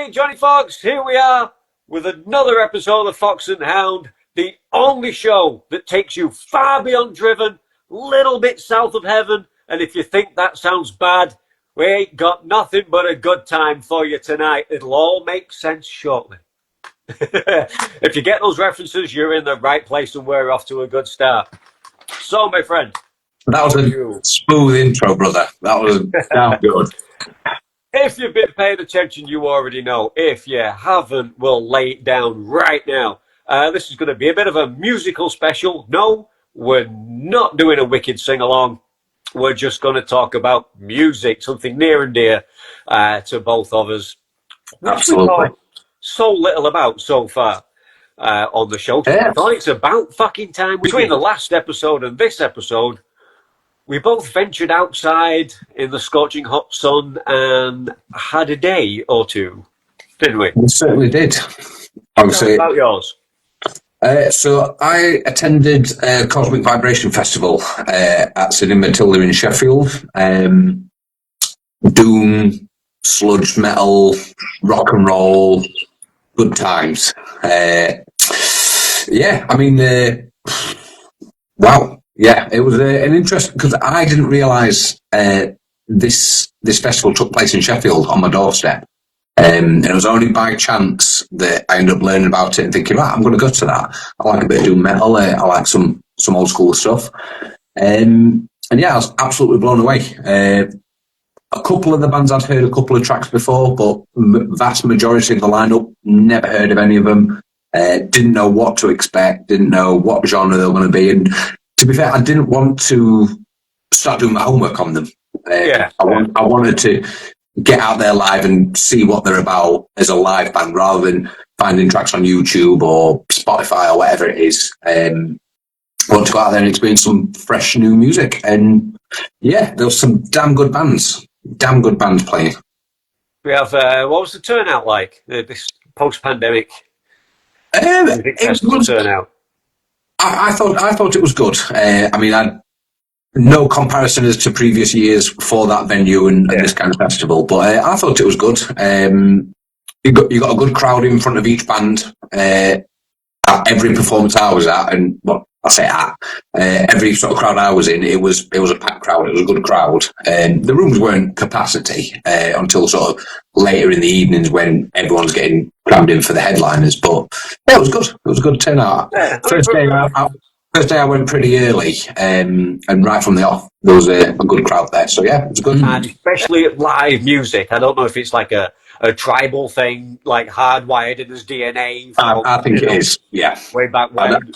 me, Johnny Foxx. Here we are with another episode of Foxx and Hound, the only show that takes you far beyond Driven, little bit south of heaven. And if you think that sounds bad, we ain't got nothing but a good time for you tonight. It'll all make sense shortly. If you get those references, you're in the right place and we're off to a good start. So, my friend, that was a smooth intro, brother. That was damn good. If you've been paying attention, you already know. If you haven't, we'll lay it down right now. This is going to be a bit of a musical special. No, we're not doing a wicked sing-along. We're just going to talk about music, something near and dear to both of us. Absolutely. So little about so far on the show. Yeah. I thought it's about fucking time. Between the last episode and this episode, we both ventured outside in the scorching hot sun and had a day or two, didn't we? We certainly did. Obviously, about yours. So I attended a Cosmic Vibration Festival at St Matilda in Sheffield. Doom, sludge metal, rock and roll, good times. Yeah, I mean, wow. Yeah, it was an interesting, because I didn't realise this festival took place in Sheffield on my doorstep. And it was only by chance that I ended up learning about it and thinking, right, I'm going to go to that. I like a bit of doom metal. I like some old school stuff. And yeah, I was absolutely blown away. A couple of the bands I'd heard a couple of tracks before, but vast majority of the lineup, never heard of any of them. Didn't know what to expect, didn't know what genre they were going to be. And to be fair, I didn't want to start doing my homework on them. I wanted to get out there live and see what they're about as a live band rather than finding tracks on YouTube or Spotify or whatever it is. I want to go out there and experience some fresh new music. And yeah, there was some damn good bands playing. We have, what was the turnout like, this post-pandemic turnout? I thought it was good. I mean, I no comparison as to previous years for that venue and this kind of festival, but I thought it was good. You got a good crowd in front of each band at every performance I was at, and every sort of crowd I was in, it was a packed crowd. It was a good crowd. The rooms weren't capacity until sort of later in the evenings when everyone's getting crammed in for the headliners. But yeah, it was good. It was a good turnout. Yeah, First day I went pretty early, and right from the off, there was a good crowd there. So yeah, it was good. And especially live music. I don't know if it's like a tribal thing, like hardwired in his DNA. I think it is, yeah. Way back when.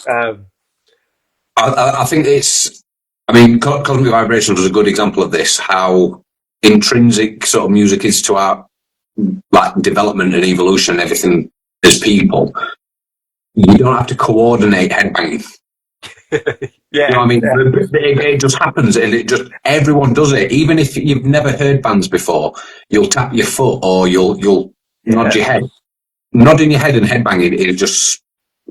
I think it's, I mean, Cosmic Vibrations was a good example of this, how intrinsic sort of music is to our like development and evolution and everything as people. You don't have to coordinate headbanging. Yeah, you know what I mean? Yeah. It just happens, and everyone does it. Even if you've never heard bands before, you'll tap your foot or you'll nod your head. Nodding your head and headbanging is just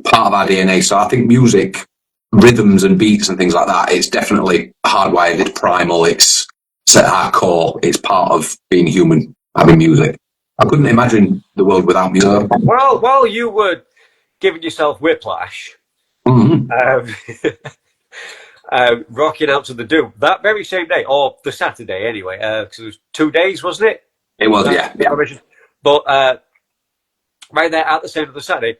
part of our DNA. So I think music, rhythms and beats and things like that, it's definitely hardwired. It's primal. It's at our core. It's part of being human, having music. I couldn't imagine the world without music. Well, while you were giving yourself whiplash. Rocking out to the Doom that very same day, or the Saturday anyway, because it was 2 days, wasn't it? It was, yeah. But right there at the same of the Saturday,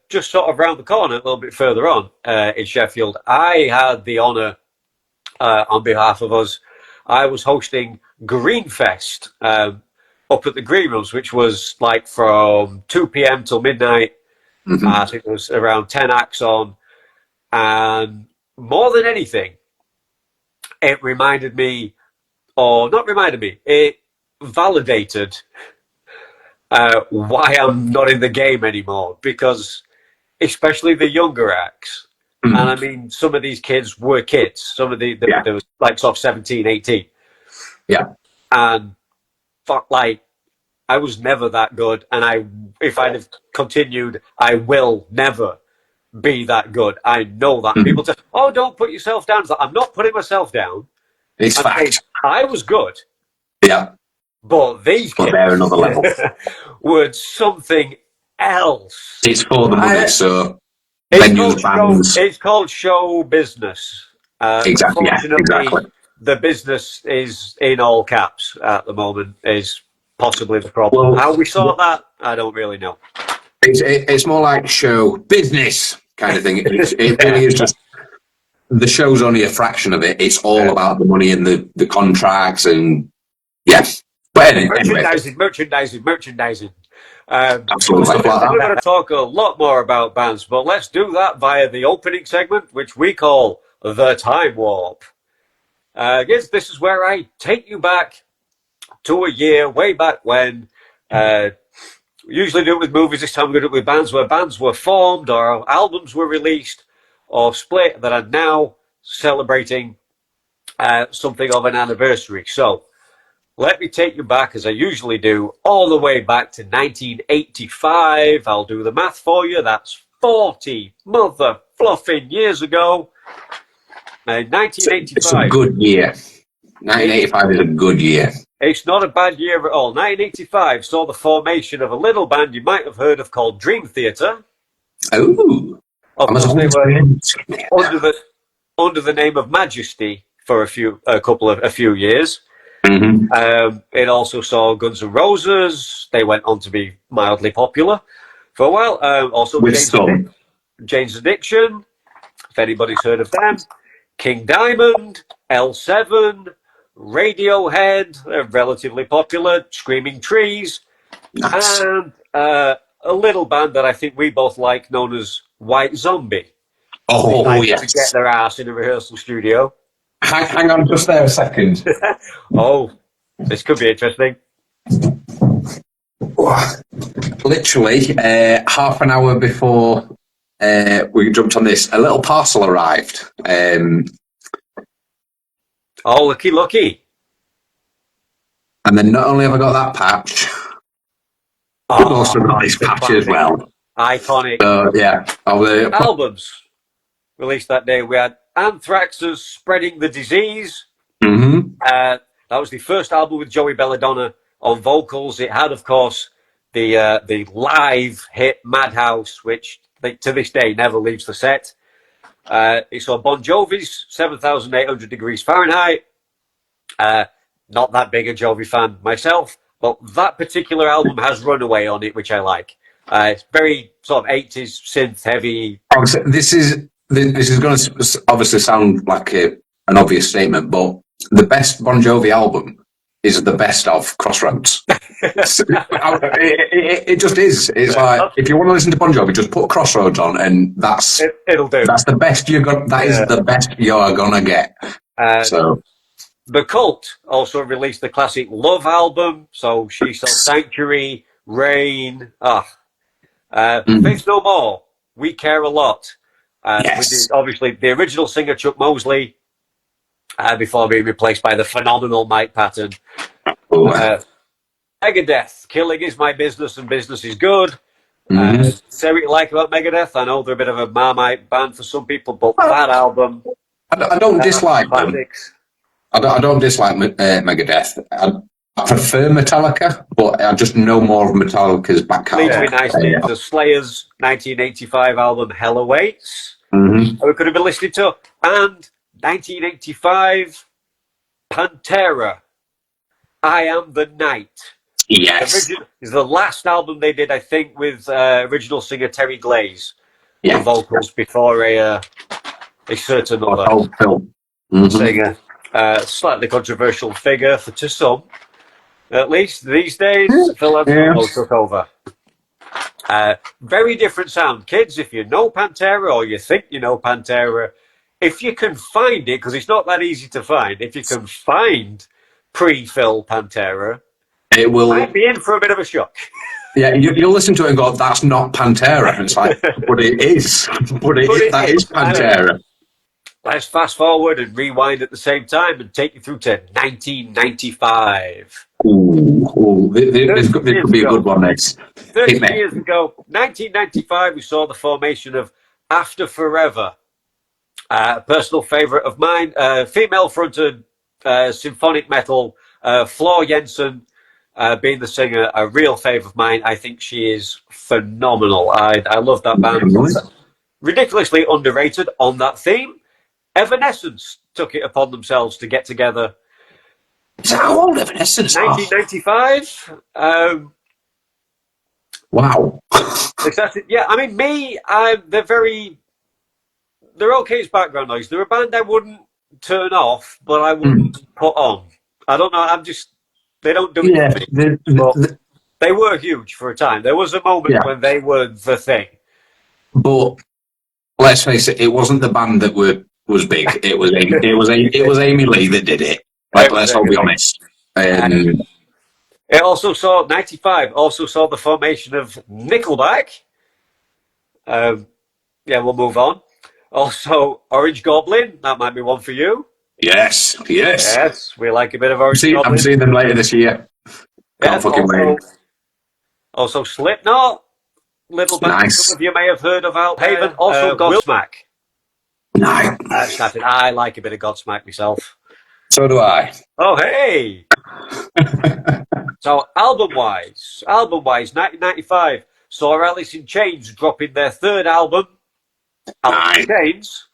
just sort of round the corner, a little bit further on in Sheffield, I had the honour, on behalf of us, I was hosting Greenfest up at the Green Rooms, which was like from 2 p.m. till midnight. I think there was around 10 acts on, and more than anything, it reminded me, or not reminded me, it validated why I'm not in the game anymore, because especially the younger acts, and I mean, some of these kids were kids, there was like sort of 17, 18. Yeah. And like, I was never that good, and if I'd have continued, I will never be that good. I know that. People say, "Oh, don't put yourself down." It's like, I'm not putting myself down. It's fact. I was good. Yeah. But these But they're kids another level. were something else. It's for the money, so It's venues, bands. called show business. Exactly. Yeah, Unfortunately, exactly. the business is in all caps at the moment. Is possibly the problem. Well, How we sort that, I don't really know. it's more like show business kind of thing. It Yeah. really is just the show's only a fraction of it. It's all Yeah. about the money and the contracts and yes. But anyway, Merchandising. absolutely We're stuff like going that. to talk a lot more about bands, but let's do that via the opening segment, which we call the Time Warp. Yes, this is where I take you back to a year way back when. We usually do it with movies. This time we're going to do it with bands where bands were formed or albums were released or split that are now celebrating something of an anniversary. So let me take you back, as I usually do, all the way back to 1985. I'll do the math for you. That's 40 mother fluffing years ago. It's a 1985. good year. 1985 is a good year. It's not a bad year at all. 1985 saw the formation of a little band you might have heard of called Dream Theater. Oh, Of I was course, they always were saying. under the name of Majesty for a few years. Mm-hmm. It also saw Guns N' Roses. They went on to be mildly popular for a while. Also, With some. Jane's Addiction, if anybody's heard of them. King Diamond, L7, Radiohead, they're relatively popular. Screaming Trees, Nice. and a little band that I think we both like, known as White Zombie. Oh, Decided to get yes. their ass in a rehearsal studio. Hang on just there a second. Oh, this could be interesting. Literally, half an hour before we jumped on this, a little parcel arrived. Oh, lucky. And then not only have I got that patch, I've also got this patch as well. Iconic. Yeah. Albums released that day. We had Anthrax's Spreading the Disease. Mm-hmm. That was the first album with Joey Belladonna on vocals. It had, of course, the live hit Madhouse, which to this day never leaves the set. It saw Bon Jovi's 7,800 Degrees Fahrenheit. Not that big a Jovi fan myself, but that particular album has Runaway on it, which I like. It's very sort of 80s synth heavy. This is going to obviously sound like an obvious statement, but the best Bon Jovi album is the best of Crossroads. It just is. It's like, if you want to listen to Bon Jovi, just put Crossroads on, and it'll do. That's the best you're going. That is the best you're gonna get. So. The Cult also released the classic Love album, so She Saw Sanctuary, Rain, Faith No More, We Care a Lot. Yes. Obviously, the original singer Chuck Mosley, before being replaced by the phenomenal Mike Patton. Megadeth, Killing Is My Business and Business Is Good. Say what you like about Megadeth. I know they're a bit of a Marmite band for some people, but that album... I don't dislike them. I don't dislike Megadeth. I prefer Metallica, but I just know more of Metallica's back catalogue. Leads me nicely into Slayer's 1985 album Hell Awaits. We could have been listening to. And 1985 Pantera, I Am the Night. Yes. Is the last album they did, I think, with original singer Terry Glaze. Yeah. The vocals before a certain other singer. Slightly controversial figure to some. At least these days, Phil Anselmo took over. Very different sound. Kids, if you know Pantera or you think you know Pantera, if you can find it, because it's not that easy to find, if you can find pre-Phil Pantera, it might be in for a bit of a shock. Yeah, you'll listen to it and go, that's not Pantera. And it's like, but it is. That is Pantera. Let's fast forward and rewind at the same time and take you through to 1995. This could be a good one, next. 30 years ago, 1995, we saw the formation of After Forever. A personal favourite of mine, female-fronted symphonic metal, Floor Jensen, being the singer, a real favourite of mine. I think she is phenomenal. I love that band. Really? Ridiculously underrated on that theme. Evanescence took it upon themselves to get together Is that how old Evanescence are? 1995. Wow. Exactly. Yeah, I mean, they're okay as background noise. They're a band I wouldn't turn off, but I wouldn't put on. I don't know. They don't do it Yeah. for me. But they were huge for a time. There was a moment when they were the thing. But let's face it, it wasn't the band that was big. It was Amy Lee that did it. Like, let's all be honest. It also saw 95. Also saw the formation of Nickelback. Yeah, we'll move on. Also, Orange Goblin. That might be one for you. Yes. Yes, we like a bit of Orange Goblin. I'm seeing them later this year. Can't fucking wait. Also, Slipknot. Little band Nice. some of you may have heard of Haven. Also, Godsmack. Nice. I like a bit of Godsmack myself. So do I. Oh, hey! So, album-wise, 1995, saw Alice in Chains dropping their third album, Alice in Chains,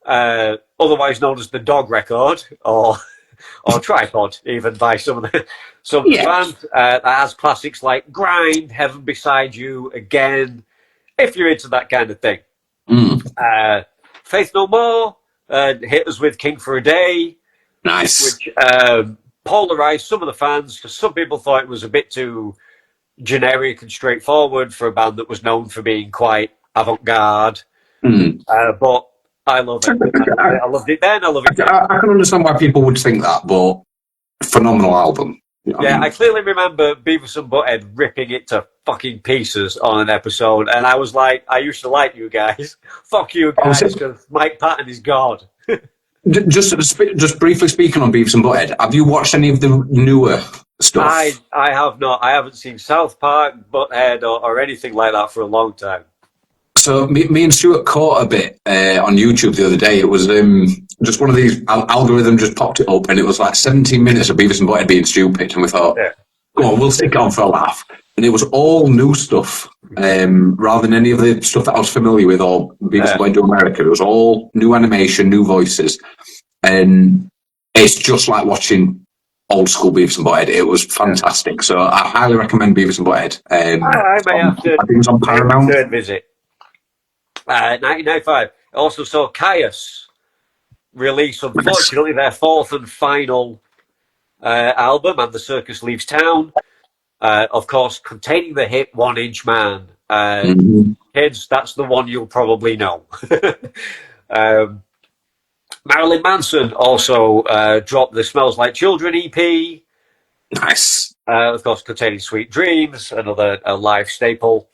otherwise known as the Dog Record, or Tripod, even by some of the fans. That has classics like Grind, Heaven Beside You, Again, if you're into that kind of thing. Faith No More, hit us with King for a Day. Nice. Which polarized some of the fans, because some people thought it was a bit too generic and straightforward for a band that was known for being quite avant-garde. But I love it. I loved it then, I love it now. I can understand why people would think that, but phenomenal album. You know I clearly remember Beavis and Butthead ripping it to fucking pieces on an episode, and I was like, I used to like you guys. Fuck you guys, because Mike Patton is God. Just briefly speaking on Beavis and Butthead, have you watched any of the newer stuff? I have not. I haven't seen South Park, Butthead, or anything like that for a long time. So me and Stuart caught a bit on YouTube the other day. It was just one of these algorithms just popped it up, and it was like 17 minutes of Beavis and Butthead being stupid, and we thought, go on, we'll stick on for a laugh. And it was all new stuff, rather than any of the stuff that I was familiar with or Beavis and Butthead to America. It was all new animation, new voices, and it's just like watching old school Beavis and Butthead. It was fantastic. So I highly recommend Beavis and Butthead. I may have to. I think it was on Paramount. Third visit. 1995. Also saw Caius release, unfortunately, their fourth and final album, And the Circus Leaves Town. Of course, containing the hit One Inch Man. Kids, that's the one you'll probably know. Marilyn Manson also dropped the Smells Like Children EP. Nice. Of course, containing Sweet Dreams, another live staple.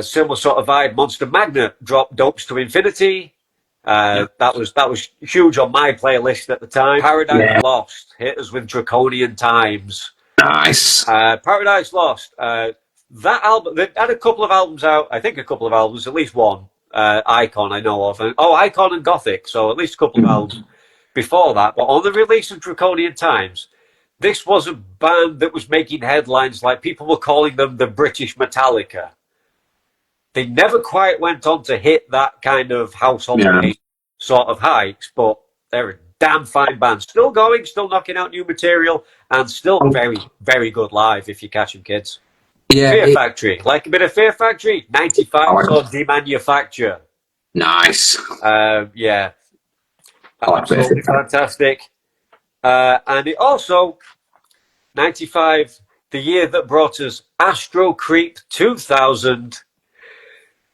Similar sort of vibe. Monster Magnet dropped Dopes to Infinity. That was huge on my playlist at the time. Paradise Lost hit us with Draconian Times. Nice. Paradise Lost. That album, they had a couple of albums out. I think a couple of albums, at least one. Icon, I know of. Icon and Gothic. So at least a couple of albums before that. But on the release of Draconian Times, this was a band that was making headlines, like people were calling them the British Metallica. They never quite went on to hit that kind of household name sort of heights, but they're a damn fine band. Still going, still knocking out new material, and still very, very good live if you catch them, kids. Fear Factory. Like a bit of Fear Factory? 95 or Demanufacture. Nice. Absolutely fantastic. And it also, 95, the year that brought us Astro Creep 2000.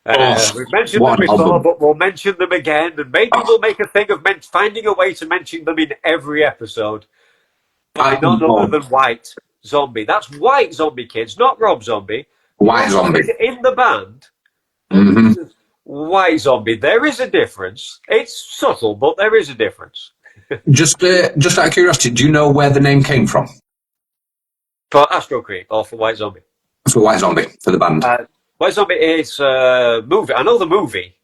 We've mentioned them before, but we'll mention them again, and maybe we'll make a thing of finding a way to mention them in every episode. By none other than White Zombie. That's White Zombie, kids, not Rob Zombie. White Zombie. In the band, White Zombie. There is a difference. It's subtle, but there is a difference. Just out of curiosity, do you know where the name came from? For Astro Creep or for White Zombie? For White Zombie, for the band. White Zombie is a movie. I know the movie.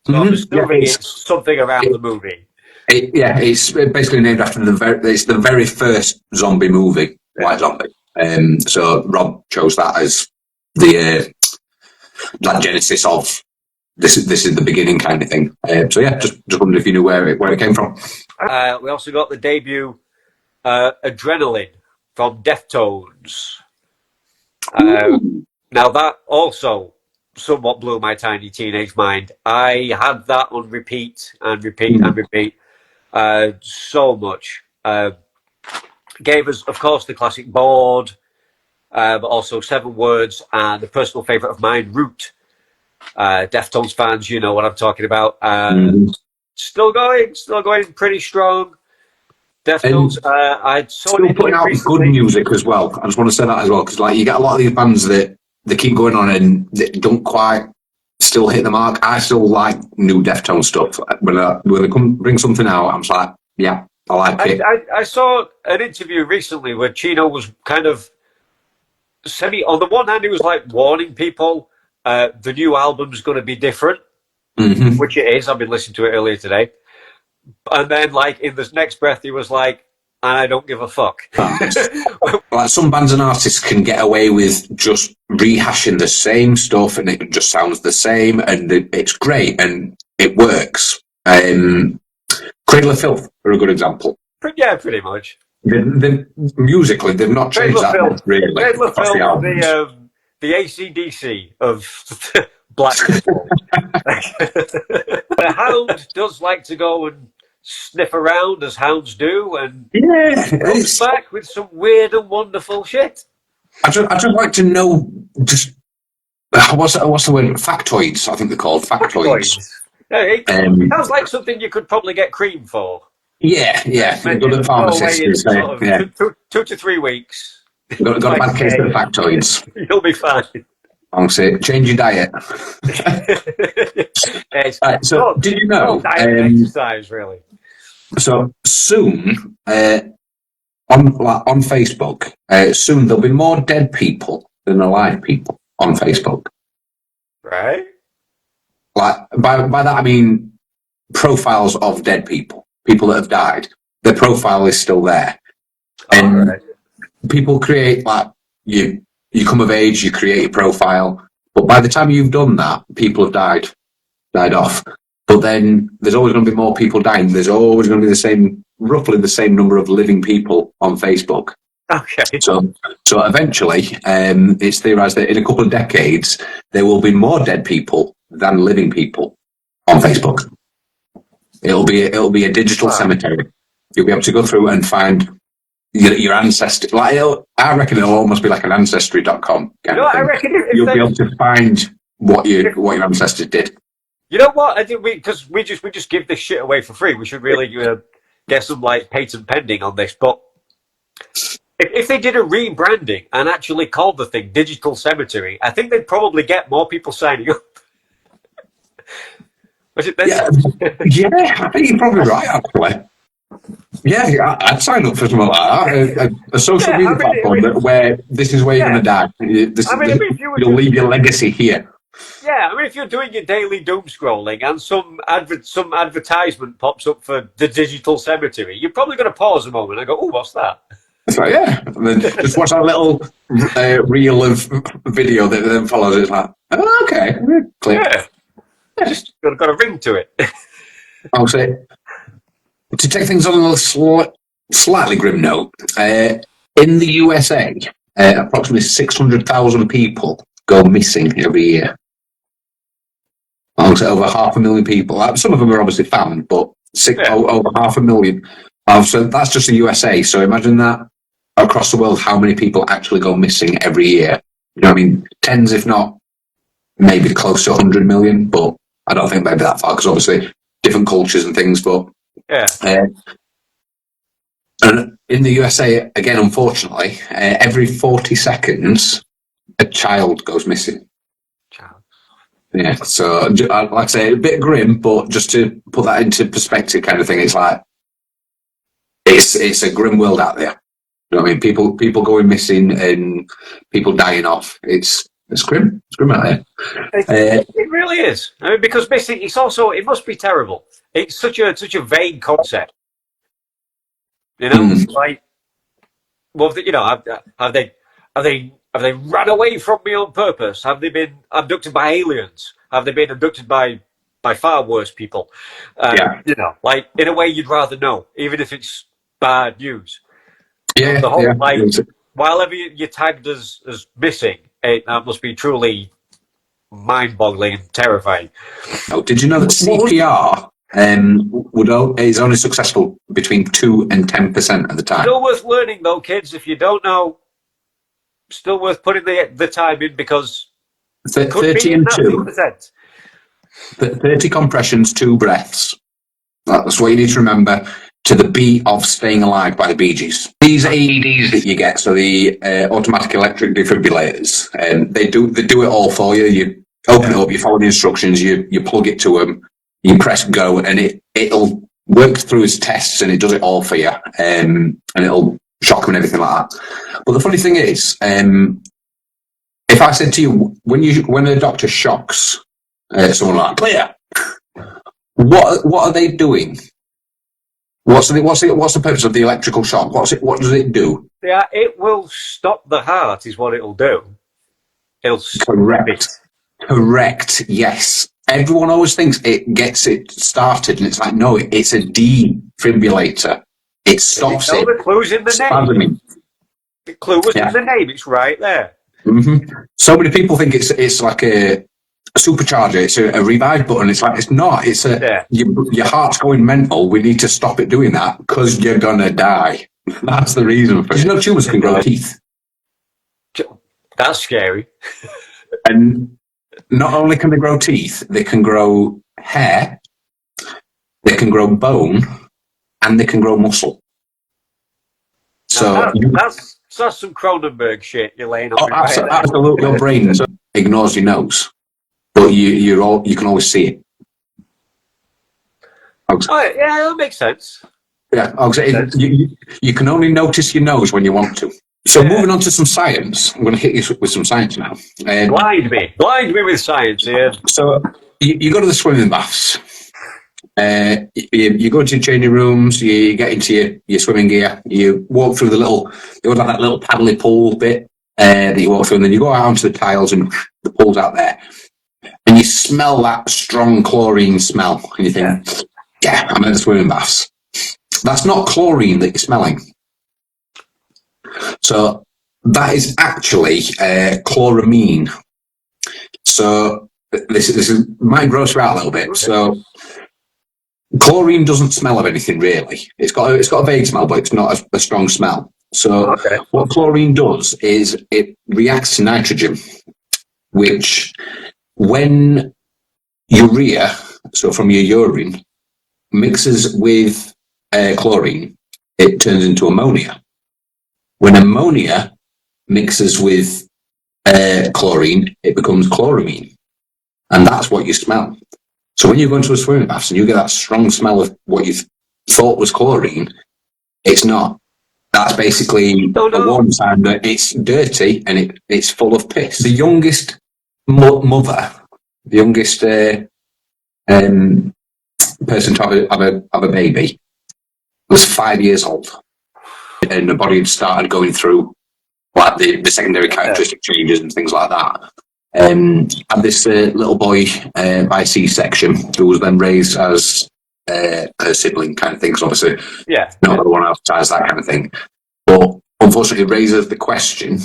So I'm assuming it's something around the movie. It's basically named after it's the very first zombie movie, White Zombie. So Rob chose that as the that genesis of this is the beginning kind of thing. So yeah, just wondered if you knew where it came from. We also got the debut Adrenaline from Deftones. Now that also somewhat blew my tiny teenage mind. I had that on repeat and repeat and repeat so much. Gave us, of course, the classic Bored, but also 7 Words and a personal favourite of mine, Root. Deftones fans, you know what I'm talking about. Still going pretty strong. Deftones, I saw still putting out recently. Good music as well. I just want to say that as well, because like you get a lot of these bands that they keep going on and they don't quite still hit the mark. I still like new Deftones stuff. When they come bring something out, I'm just like, yeah, I like it. I saw an interview recently where Chino was kind of on the one hand, he was like warning people the new album's going to be different, which it is. I've been listening to it earlier today. And then, like, in the next breath, he was like, and I don't give a fuck. Like, some bands and artists can get away with just rehashing the same stuff and it just sounds the same and it's great and it works. Cradle of Filth are a good example. Yeah, pretty much. Musically, they've not changed that much, really. Cradle of Filth, the AC/DC of black people. The Hound does like to go and sniff around as hounds do, and comes back with some weird and wonderful shit. I just like to know just what's the word? Factoids, I think they're called factoids. It sounds like something you could probably get cream for. Yeah. Go to the pharmacist. 2 to 3 weeks. Got a bad case of factoids. You'll be fine. I'll say, change your diet. So, did you know? Exercise, really. So soon, on Facebook, soon there'll be more dead people than alive people on Facebook. Right. Like by that I mean profiles of dead people that have died. Their profile is still there, and people create like you come of age, you create your profile, but by the time you've done that, people have died off. But then there's always going to be more people dying. There's always going to be roughly the same number of living people on Facebook. Okay. So eventually, it's theorized that in a couple of decades, there will be more dead people than living people on Facebook. It'll be a digital cemetery. You'll be able to go through and find your ancestry. Like I reckon it'll almost be like an ancestry.com kind of thing. I reckon you'll be able to find what your ancestors did. You know what? I think because we just give this shit away for free. We should really get some like patent pending on this. But if they did a rebranding and actually called the thing Digital Cemetery, I think they'd probably get more people signing up. Yeah, I think you're probably right, actually. Yeah, I'd sign up for something like that. A social media platform where this is where you're going to die. You'll leave your legacy here. Yeah, I mean, if you're doing your daily doom scrolling and some advertisement pops up for the Digital Cemetery, you're probably going to pause a moment and go, "Oh, what's that?" It's like, yeah, and then just watch that little reel of video that then follows. It's like, oh, okay, click. Yeah, just got a ring to it. I'll say, to take things on a slightly grim note, in the USA, approximately 600,000 people go missing every year. I'll say over 500,000 people. Some of them are obviously found, but over 500,000. So that's just the USA. So imagine that across the world, how many people actually go missing every year? You know what I mean? Tens, if not maybe close to 100 million, but I don't think maybe that far because obviously different cultures and things. But and in the USA, again, unfortunately, every 40 seconds, a child goes missing. Yeah, so like I say, a bit grim, but just to put that into perspective, kind of thing. It's like it's a grim world out there. You know what I mean? People going missing and people dying off. It's It's grim. It's grim out here. It really is. I mean, because basically, it must be terrible. It's such a vague concept. Like, well, have they run away from me on purpose? Have they been abducted by aliens? Have they been abducted by far worse people? Like in a way you'd rather know, even if it's bad news. The whole while ever you're tagged as missing, that must be truly mind-boggling and terrifying. Oh, did you know that CPR is only successful between 2 and 10% of the time? Still worth learning, though, kids. If you don't know, still worth putting the time in because 30 and 2. 30 compressions, 2 breaths. That's what you need to remember. To the beat of "Staying Alive" by the Bee Gees. These AEDs that you get, so the automatic electric defibrillators, they do it all for you. You open it up, you follow the instructions, you plug it to them, you press go, and it'll work through its tests and it does it all for you, and it'll shock them and everything like that. But the funny thing is, if I said to you when a doctor shocks someone like clear, what are they doing? What's the purpose of the electrical shock? What does it do? Yeah, it will stop the heart, is what it'll do. It'll Correct. Yes. Everyone always thinks it gets it started, and it's like, no, it's a defibrillator. It stops it. The clue's in the name. The clue was in the name. It's right there. Mm-hmm. So many people think it's like a supercharger. It's a revive button. It's like, it's not. It's your heart's going mental. We need to stop it doing that because you're gonna die. That's the reason for it. No tumors can grow teeth. That's scary. And not only can they grow teeth, they can grow hair, they can grow bone, and they can grow muscle. So that's some Cronenberg shit you're laying on. Absolutely, your brain ignores your nose, but you can always see it. Yeah, that makes sense. Yeah, you can only notice your nose when you want to. So moving on to some science, I'm going to hit you with some science now. Blind me with science here. So you go to the swimming baths. You go into your changing rooms. You get into your swimming gear. You walk through that little paddly pool bit that you walk through, and then you go out onto the tiles, and the pool's out there, and you smell that strong chlorine smell, and you think, "Yeah, I'm at the swimming baths." That's not chlorine that you're smelling. So that is actually chloramine. So this might gross you out a little bit. So chlorine doesn't smell of anything really. It's got a vague smell, but it's not a strong smell. So what chlorine does is it reacts to nitrogen, which when urea, so from your urine, mixes with chlorine, it turns into ammonia. When ammonia mixes with chlorine, it becomes chloramine. And that's what you smell. So when you go into a swimming bath and you get that strong smell of what you thought was chlorine, it's not. That's basically a warning sign that it's dirty and it's full of piss. The youngest mother, the youngest person to have a baby, was 5 years old. And the body had started going through like the secondary characteristic changes and things like that. And this little boy by C-section, who was then raised as her sibling kind of thing, so obviously not everyone else has that kind of thing. But unfortunately, it raises the question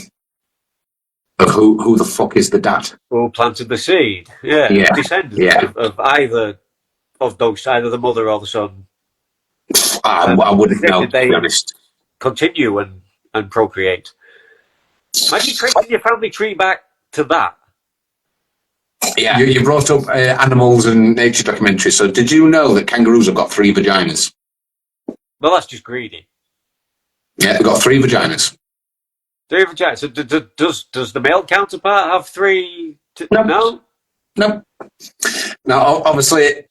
of who the fuck is the dad? Who planted the seed? Descendants of either of those, either the mother or the son. I wouldn't know, to be honest. Continue and procreate. Imagine tracing your family tree back to that. Yeah, you brought up animals and nature documentaries. So did you know that kangaroos have got 3 vaginas? Well, that's just greedy. Yeah, they've got 3 vaginas. 3 vaginas. So does the male counterpart have 3? No. Now, obviously,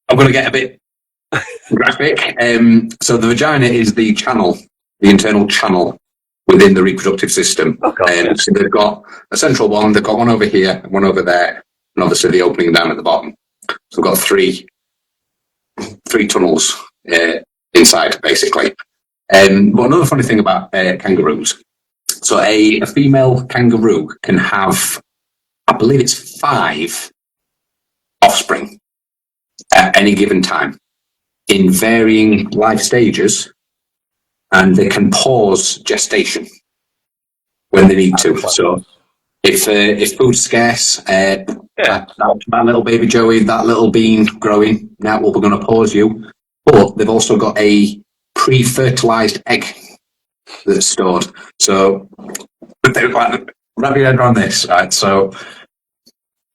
I'm going to get a bit graphic. So the vagina is the channel, the internal channel within the reproductive system. Oh, God, yeah. So they've got a central one, they've got one over here, one over there, and obviously the opening down at the bottom. So we've got three tunnels inside, basically. But another funny thing about kangaroos, so a female kangaroo can have, I believe it's 5 offspring at any given time in varying life stages, and they can pause gestation when they need to. So if food's scarce, that little baby Joey, that little bean growing, now we're going to pause you. But they've also got a pre-fertilized egg that's stored. So wrap your head around this, right? So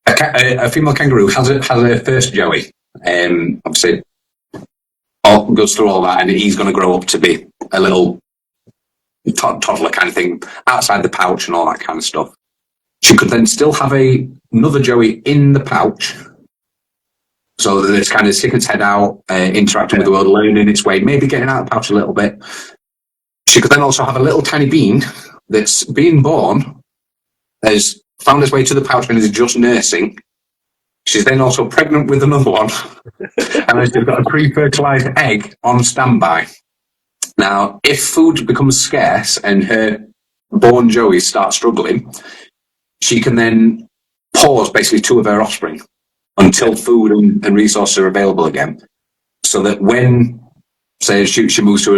a female kangaroo has her first Joey. Obviously, goes through all that, and he's going to grow up to be a little toddler kind of thing outside the pouch and all that kind of stuff. She could then still have another Joey in the pouch, so that it's kind of sticking its head out, interacting with the world, learning its way, maybe getting out of the pouch a little bit. She could then also have a little tiny bean that's being born, has found its way to the pouch and is just nursing. She's then also pregnant with another one, and then she's got a pre-fertilized egg on standby. Now, if food becomes scarce and her born Joeys start struggling, she can then pause basically 2 of her offspring until food and resources are available again, so that when, say, she moves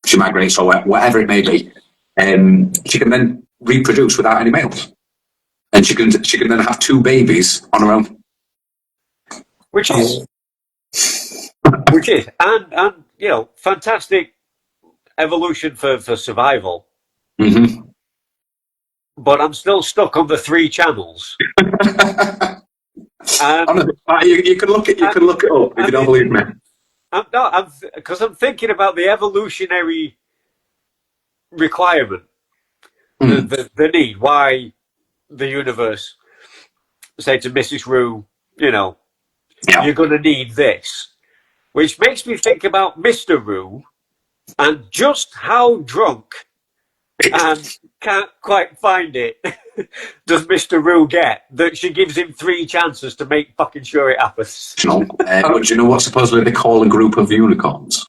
she migrates or whatever it may be, she can then reproduce without any males, and she can then have 2 babies on her own. Which is, and you know, fantastic evolution for survival. Mm-hmm. But I'm still stuck on the 3 channels. Honestly, you can look it up if you don't believe me. Because I'm thinking about the evolutionary requirement, the need, why the universe say to Mrs. Rue, you know, you're going to need this, which makes me think about Mr. Rue and just how drunk and can't quite find it does Mr. Rue get that she gives him 3 chances to make fucking sure it happens. But do you know what supposedly they call a group of unicorns?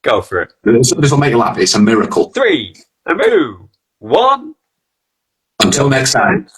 Go for it. This will make you laugh. It's a miracle. 3, a 2, 1. Until next time.